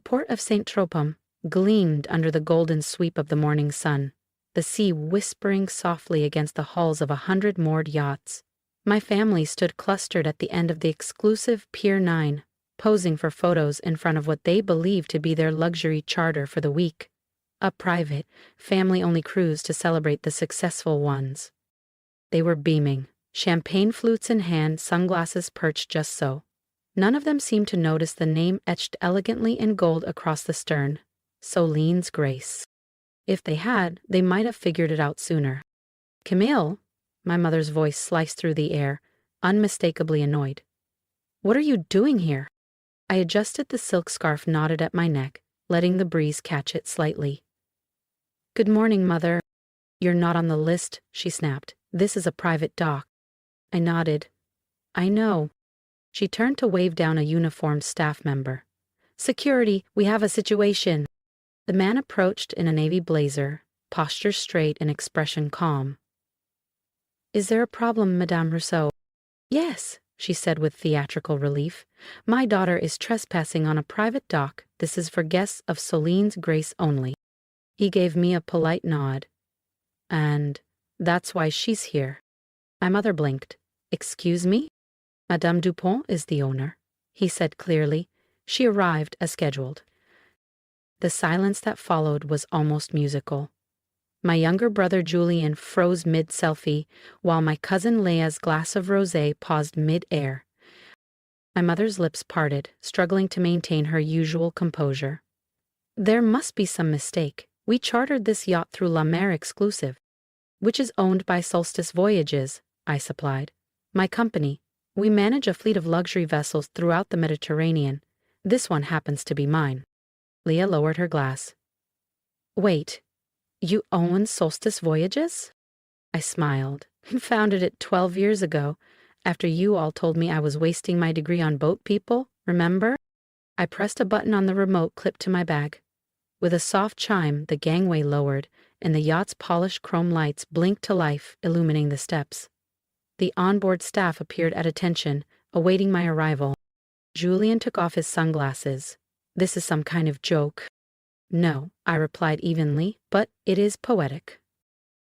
Port of Saint-Tropez gleamed under the golden sweep of the morning sun, the sea whispering softly against the hulls of 100 moored yachts. My family stood clustered at the end of the exclusive Pier 9, posing for photos in front of what they believed to be their luxury charter for the week, a private, family-only cruise to celebrate the successful ones. They were beaming, champagne flutes in hand, sunglasses perched just so. None of them seemed to notice the name etched elegantly in gold across the stern, Solène's Grace. If they had, they might have figured it out sooner. Camille, my mother's voice sliced through the air, unmistakably annoyed. What are you doing here? I adjusted the silk scarf knotted at my neck, letting the breeze catch it slightly. Good morning, Mother. You're not on the list, she snapped. This is a private dock. I nodded. I know. She turned to wave down a uniformed staff member. Security, we have a situation. The man approached in a navy blazer, posture straight and expression calm. Is there a problem, Madame Rousseau? Yes, she said with theatrical relief. My daughter is trespassing on a private dock. This is for guests of Solène's Grace only. He gave me a polite nod. And that's why she's here. My mother blinked. Excuse me? Madame Dupont is the owner, he said clearly. She arrived as scheduled. The silence that followed was almost musical. My younger brother Julien froze mid-selfie, while my cousin Leia's glass of rosé paused mid-air. My mother's lips parted, struggling to maintain her usual composure. There must be some mistake. We chartered this yacht through La Mer Exclusive, which is owned by Solstice Voyages, I supplied. My company. We manage a fleet of luxury vessels throughout the Mediterranean. This one happens to be mine. Leia lowered her glass. Wait, you own Solstice Voyages? I smiled. Founded it 12 years ago, after you all told me I was wasting my degree on boat people, remember? I pressed a button on the remote clipped to my bag. With a soft chime, the gangway lowered, and the yacht's polished chrome lights blinked to life, illuminating the steps. The onboard staff appeared at attention, awaiting my arrival. Julien took off his sunglasses. This is some kind of joke. No, I replied evenly, but it is poetic.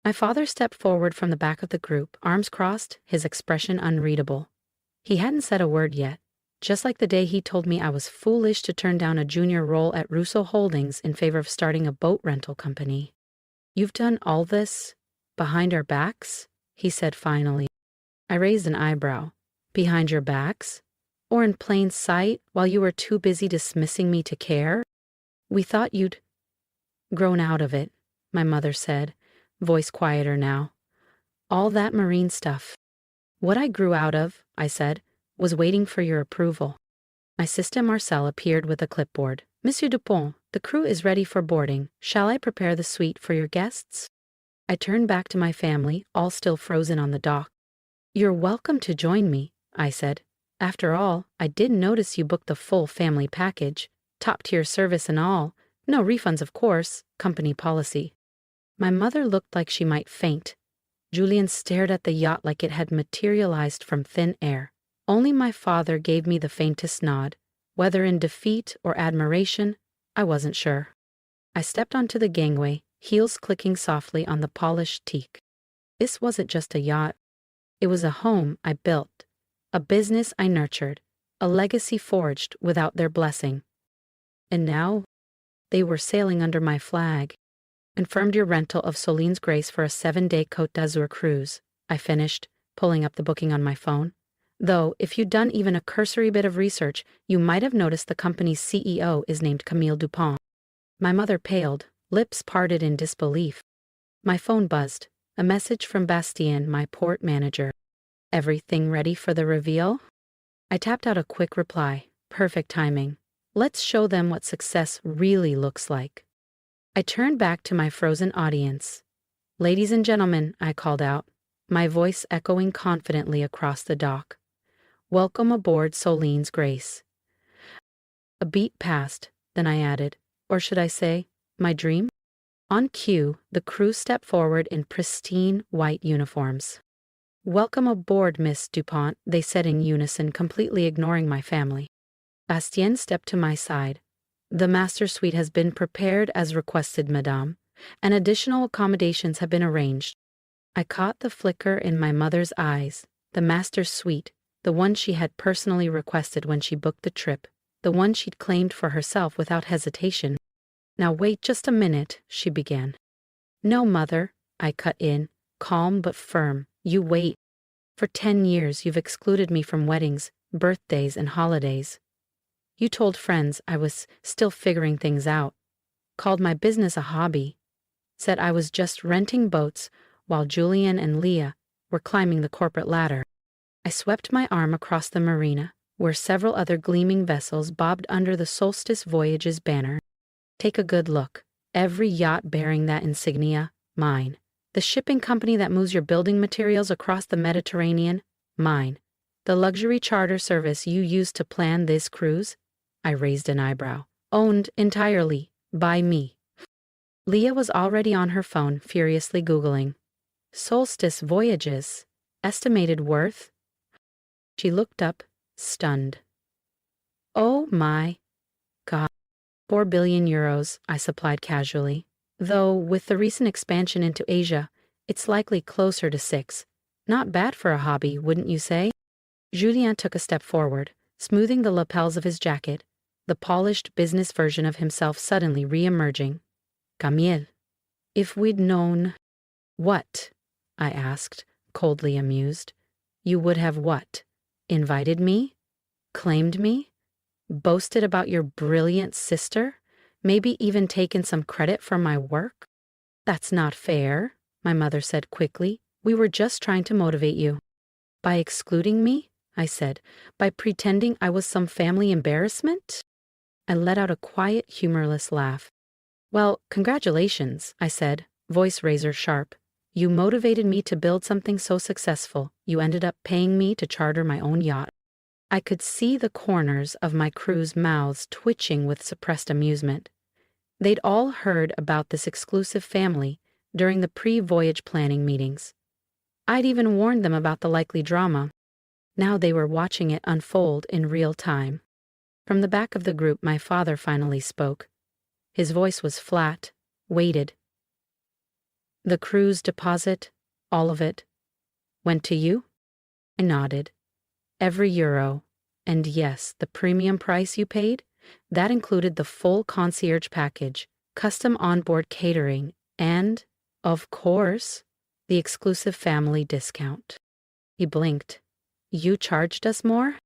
My father stepped forward from the back of the group, arms crossed, his expression unreadable. He hadn't said a word yet, just like the day he told me I was foolish to turn down a junior role at Russo Holdings in favor of starting a boat rental company. You've done all this behind our backs? He said finally. I raised an eyebrow. Behind your backs? Or in plain sight while you were too busy dismissing me to care? We thought you'd grown out of it, my mother said, voice quieter now. All that marine stuff. What I grew out of, I said, was waiting for your approval. My sister Marcel appeared with a clipboard. Monsieur Dupont, the crew is ready for boarding. Shall I prepare the suite for your guests? I turned back to my family, all still frozen on the dock. You're welcome to join me, I said. After all, I did notice you booked the full family package, top-tier service and all. No refunds, of course, company policy. My mother looked like she might faint. Julien stared at the yacht like it had materialized from thin air. Only my father gave me the faintest nod. Whether in defeat or admiration, I wasn't sure. I stepped onto the gangway, heels clicking softly on the polished teak. This wasn't just a yacht. It was a home I built, a business I nurtured, a legacy forged without their blessing. And now, they were sailing under my flag. Confirmed your rental of Solène's Grace for a 7-day Côte d'Azur cruise, I finished, pulling up the booking on my phone. Though, if you'd done even a cursory bit of research, you might have noticed the company's CEO is named Camille Dupont. My mother paled, lips parted in disbelief. My phone buzzed. A message from Bastien, my port manager. Everything ready for the reveal? I tapped out a quick reply. Perfect timing. Let's show them what success really looks like. I turned back to my frozen audience. Ladies and gentlemen, I called out, my voice echoing confidently across the dock. Welcome aboard Solène's Grace. A beat passed, then I added, or should I say, my dream? On cue, the crew stepped forward in pristine white uniforms. Welcome aboard, Miss Dupont, they said in unison, completely ignoring my family. Bastien stepped to my side. The master suite has been prepared as requested, madame, and additional accommodations have been arranged. I caught the flicker in my mother's eyes. The master suite, the one she had personally requested when she booked the trip, the one she'd claimed for herself without hesitation. Now wait just a minute, she began. No, mother, I cut in, calm but firm. You wait. For 10 years you've excluded me from weddings, birthdays, and holidays. You told friends I was still figuring things out, called my business a hobby, said I was just renting boats while Julian and Leah were climbing the corporate ladder. I swept my arm across the marina, where several other gleaming vessels bobbed under the Solstice Voyages banner. Take a good look. Every yacht bearing that insignia, mine. The shipping company that moves your building materials across the Mediterranean, mine. The luxury charter service you used to plan this cruise, I raised an eyebrow, owned entirely by me. Leah was already on her phone, furiously Googling. Solstice Voyages, estimated worth? She looked up, stunned. Oh my God. 4 billion euros, I supplied casually. Though, with the recent expansion into Asia, it's likely closer to 6. Not bad for a hobby, wouldn't you say? Julien took a step forward, smoothing the lapels of his jacket, the polished business version of himself suddenly re-emerging. Camille, if we'd known... What? I asked, coldly amused. You would have what? Invited me? Claimed me? Boasted about your brilliant sister? Maybe even taken some credit for my work? That's not fair, my mother said quickly. We were just trying to motivate you. By excluding me? I said. By pretending I was some family embarrassment? I let out a quiet, humorless laugh. Well, congratulations, I said, voice razor sharp. You motivated me to build something so successful, you ended up paying me to charter my own yacht. I could see the corners of my crew's mouths twitching with suppressed amusement. They'd all heard about this exclusive family during the pre-voyage planning meetings. I'd even warned them about the likely drama. Now they were watching it unfold in real time. From the back of the group, my father finally spoke. His voice was flat, weighted. The crew's deposit, all of it, went to you? I nodded. Every euro. And yes, the premium price you paid? That included the full concierge package, custom onboard catering, and, of course, the exclusive family discount. He blinked. You charged us more?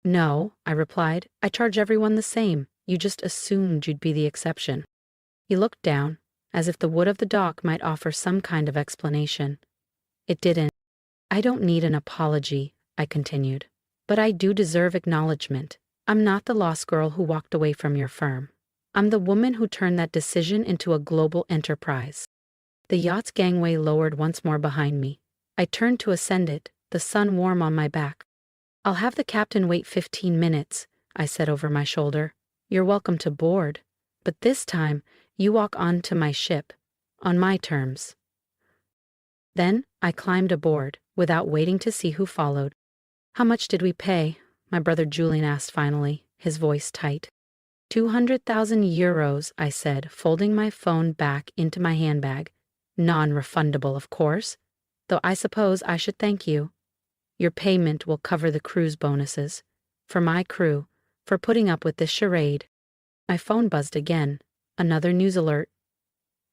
No, I replied. I charge everyone the same. You just assumed you'd be the exception. He looked down, as if the wood of the dock might offer some kind of explanation. It didn't. I don't need an apology, I continued. But I do deserve acknowledgement. I'm not the lost girl who walked away from your firm. I'm the woman who turned that decision into a global enterprise. The yacht's gangway lowered once more behind me. I turned to ascend it, the sun warm on my back. I'll have the captain wait 15 minutes, I said over my shoulder. You're welcome to board. But this time, you walk onto my ship, on my terms. Then I climbed aboard, without waiting to see who followed. How much did we pay? My brother Julian asked finally, his voice tight. 200,000 euros, I said, folding my phone back into my handbag. Non-refundable, of course, though I suppose I should thank you. Your payment will cover the crew's bonuses. For my crew, for putting up with this charade. My phone buzzed again. Another news alert.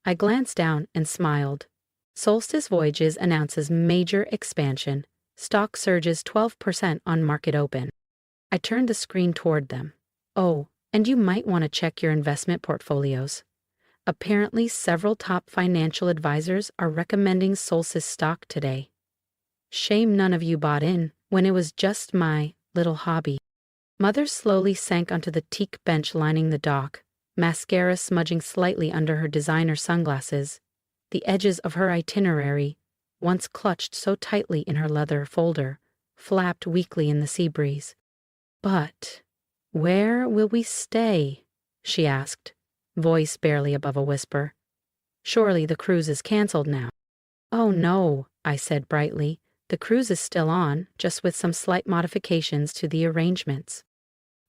I glanced down and smiled. Solstice Voyages announces major expansion. Stock surges 12% on market open. I turned the screen toward them. Oh, and you might want to check your investment portfolios. Apparently, several top financial advisors are recommending Solstice stock today. Shame none of you bought in when it was just my little hobby. Mother slowly sank onto the teak bench lining the dock, mascara smudging slightly under her designer sunglasses. The edges of her itinerary, once clutched so tightly in her leather folder, flapped weakly in the sea breeze. But where will we stay? She asked, voice barely above a whisper. Surely the cruise is canceled now. Oh no, I said brightly. The cruise is still on, just with some slight modifications to the arrangements.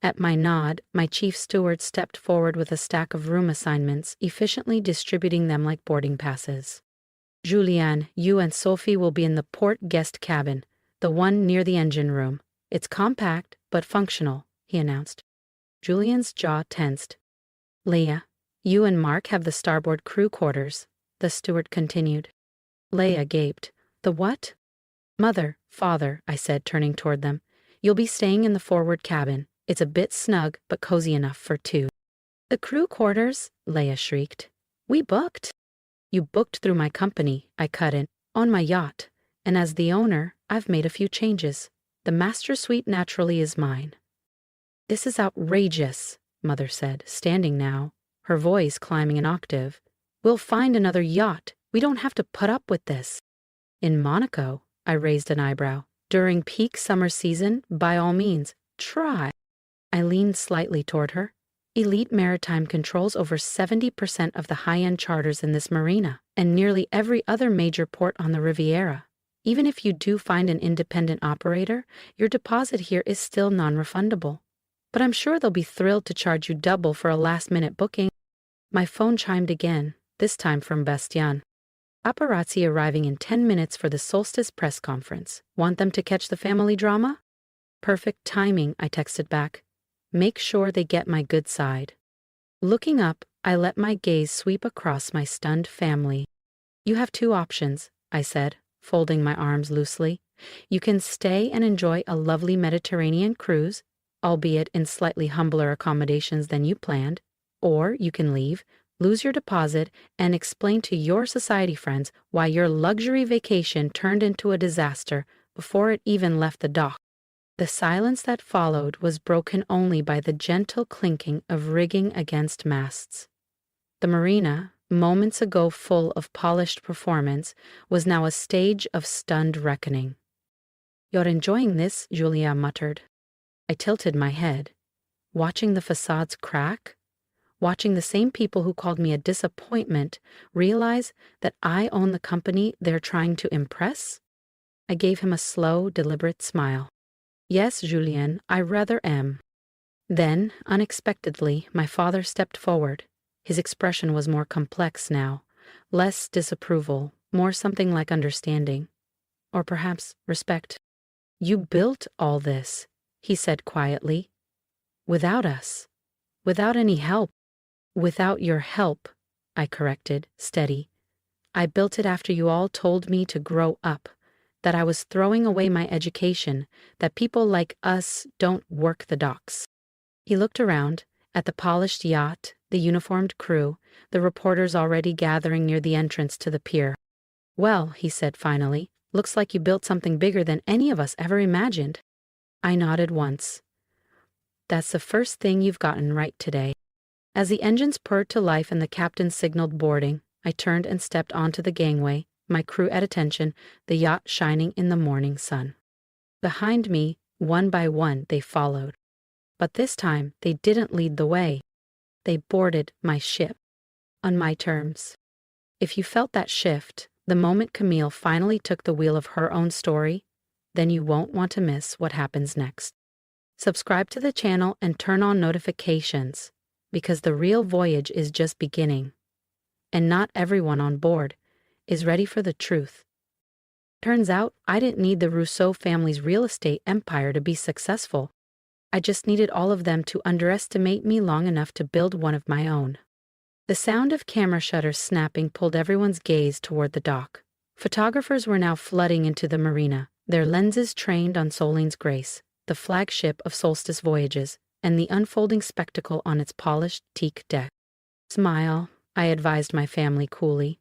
At my nod, my chief steward stepped forward with a stack of room assignments, efficiently distributing them like boarding passes. Julianne, you and Sophie will be in the port guest cabin, the one near the engine room. It's compact, but functional, he announced. Julian's jaw tensed. Leia, you and Mark have the starboard crew quarters, the steward continued. Leia gaped. The what? Mother, father, I said, turning toward them. You'll be staying in the forward cabin. It's a bit snug, but cozy enough for two. The crew quarters? Leia shrieked. We booked. You booked through my company, I cut in, on my yacht, and as the owner, I've made a few changes. The master suite naturally is mine. This is outrageous, Mother said, standing now, her voice climbing an octave. We'll find another yacht. We don't have to put up with this. In Monaco, I raised an eyebrow. During peak summer season, by all means, try. I leaned slightly toward her. Elite Maritime controls over 70% of the high-end charters in this marina, and nearly every other major port on the Riviera. Even if you do find an independent operator, your deposit here is still non-refundable. But I'm sure they'll be thrilled to charge you double for a last-minute booking. My phone chimed again, this time from Bastien. Paparazzi arriving in 10 minutes for the Solstice press conference. Want them to catch the family drama? Perfect timing, I texted back. Make sure they get my good side. Looking up, I let my gaze sweep across my stunned family. You have two options, I said, folding my arms loosely. You can stay and enjoy a lovely Mediterranean cruise, albeit in slightly humbler accommodations than you planned, or you can leave, lose your deposit, and explain to your society friends why your luxury vacation turned into a disaster before it even left the dock. The silence that followed was broken only by the gentle clinking of rigging against masts. The marina, moments ago full of polished performance, was now a stage of stunned reckoning. You're enjoying this, Julia muttered. I tilted my head. Watching the facades crack? Watching the same people who called me a disappointment realize that I own the company they're trying to impress? I gave him a slow, deliberate smile. Yes, Julien, I rather am. Then, unexpectedly, my father stepped forward. His expression was more complex now, less disapproval, more something like understanding. Or perhaps respect. You built all this, he said quietly. Without us. Without any help. Without your help, I corrected, steady. I built it after you all told me to grow up, that I was throwing away my education, that people like us don't work the docks. He looked around, at the polished yacht, the uniformed crew, the reporters already gathering near the entrance to the pier. Well, he said finally, looks like you built something bigger than any of us ever imagined. I nodded once. That's the first thing you've gotten right today. As the engines purred to life and the captain signaled boarding, I turned and stepped onto the gangway, my crew at attention, the yacht shining in the morning sun. Behind me, one by one, they followed. But this time, they didn't lead the way. They boarded my ship. On my terms. If you felt that shift, the moment Camille finally took the wheel of her own story, then you won't want to miss what happens next. Subscribe to the channel and turn on notifications, because the real voyage is just beginning. And not everyone on board is ready for the truth. Turns out, I didn't need the Rousseau family's real estate empire to be successful. I just needed all of them to underestimate me long enough to build one of my own. The sound of camera shutters snapping pulled everyone's gaze toward the dock. Photographers were now flooding into the marina, their lenses trained on Solène's Grace, the flagship of Solstice voyages, and the unfolding spectacle on its polished teak deck. Smile, I advised my family coolly.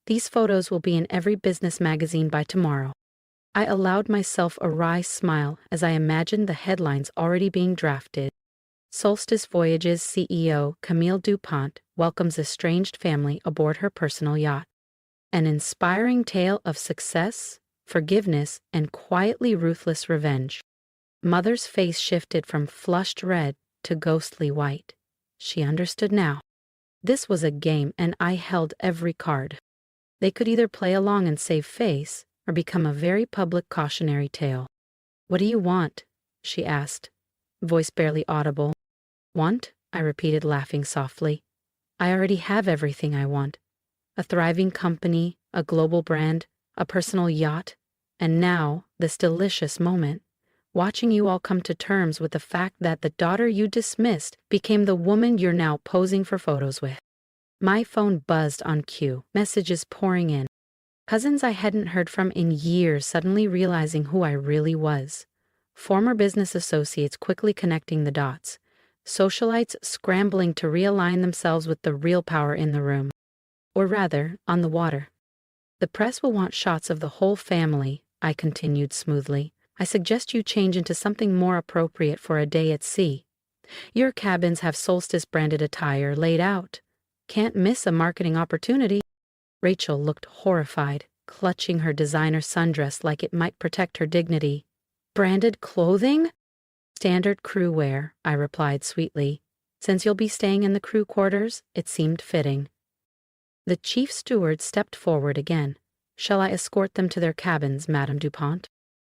These photos will be in every business magazine by tomorrow. I allowed myself a wry smile as I imagined the headlines already being drafted. Solstice Voyages CEO Camille Dupont welcomes estranged family aboard her personal yacht. An inspiring tale of success, forgiveness, and quietly ruthless revenge. Mother's face shifted from flushed red to ghostly white. She understood now. This was a game, and I held every card. They could either play along and save face, or become a very public cautionary tale. What do you want? She asked. voice barely audible. Want? I repeated, laughing softly. I already have everything I want. A thriving company, a global brand, a personal yacht, and now, this delicious moment, watching you all come to terms with the fact that the daughter you dismissed became the woman you're now posing for photos with. My phone buzzed on cue, messages pouring in. Cousins I hadn't heard from in years suddenly realizing who I really was. Former business associates quickly connecting the dots. Socialites scrambling to realign themselves with the real power in the room. Or rather, on the water. The press will want shots of the whole family, I continued smoothly. I suggest you change into something more appropriate for a day at sea. Your cabins have Solstice-branded attire laid out. Can't miss a marketing opportunity. Rachel looked horrified, clutching her designer sundress like it might protect her dignity. Branded clothing? Standard crew wear, I replied sweetly. Since you'll be staying in the crew quarters, it seemed fitting. The chief steward stepped forward again. Shall I escort them to their cabins, Madame Dupont?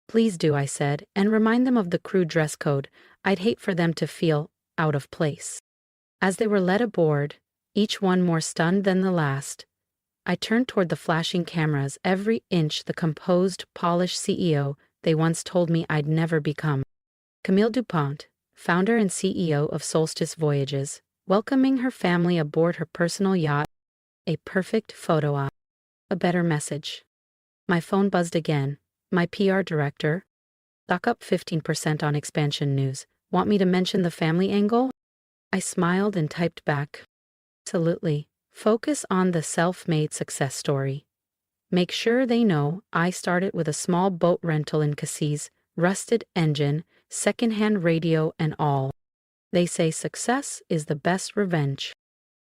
Please do, I said, and remind them of the crew dress code. I'd hate for them to feel out of place. As they were led aboard, each one more stunned than the last, I turned toward the flashing cameras, every inch the composed, polished CEO they once told me I'd never become. Camille Dupont, founder and CEO of Solstice Voyages, welcoming her family aboard her personal yacht. A perfect photo op. A better message. My phone buzzed again. My PR director. Stock up 15% on expansion news. Want me to mention the family angle? I smiled and typed back. Absolutely. Focus on the self-made success story. Make sure they know I started with a small boat rental in Cassis, rusted engine, second-hand radio and all. They say success is the best revenge.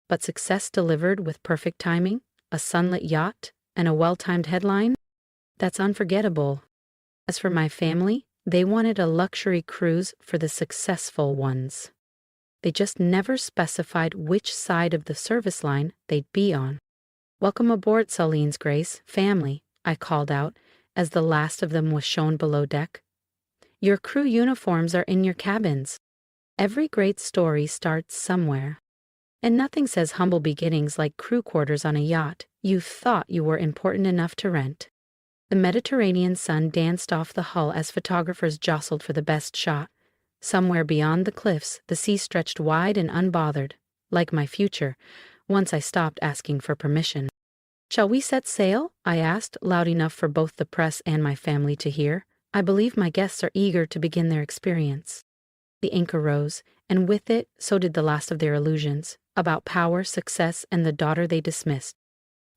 But success delivered with perfect timing, a sunlit yacht, and a well-timed headline? That's unforgettable. As for my family, they wanted a luxury cruise for the successful ones. They just never specified which side of the service line they'd be on. Welcome aboard, Solène's Grace, family, I called out, as the last of them was shown below deck. Your crew uniforms are in your cabins. Every great story starts somewhere. And nothing says humble beginnings like crew quarters on a yacht you thought you were important enough to rent. The Mediterranean sun danced off the hull as photographers jostled for the best shot. Somewhere beyond the cliffs, the sea stretched wide and unbothered, like my future, once I stopped asking for permission. Shall we set sail? I asked, loud enough for both the press and my family to hear. I believe my guests are eager to begin their experience. The anchor rose, and with it, so did the last of their illusions, about power, success, and the daughter they dismissed.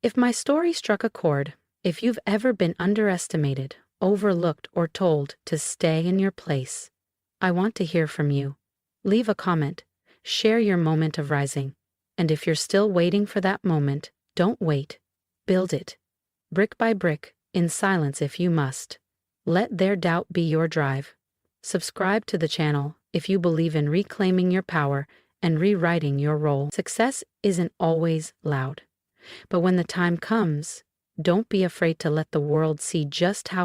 If my story struck a chord, if you've ever been underestimated, overlooked, or told to stay in your place, I want to hear from you. Leave a comment, share your moment of rising, and if you're still waiting for that moment, don't wait. Build it. Brick by brick, in silence if you must. Let their doubt be your drive. Subscribe to the channel if you believe in reclaiming your power and rewriting your role. Success isn't always loud, but when the time comes, don't be afraid to let the world see just how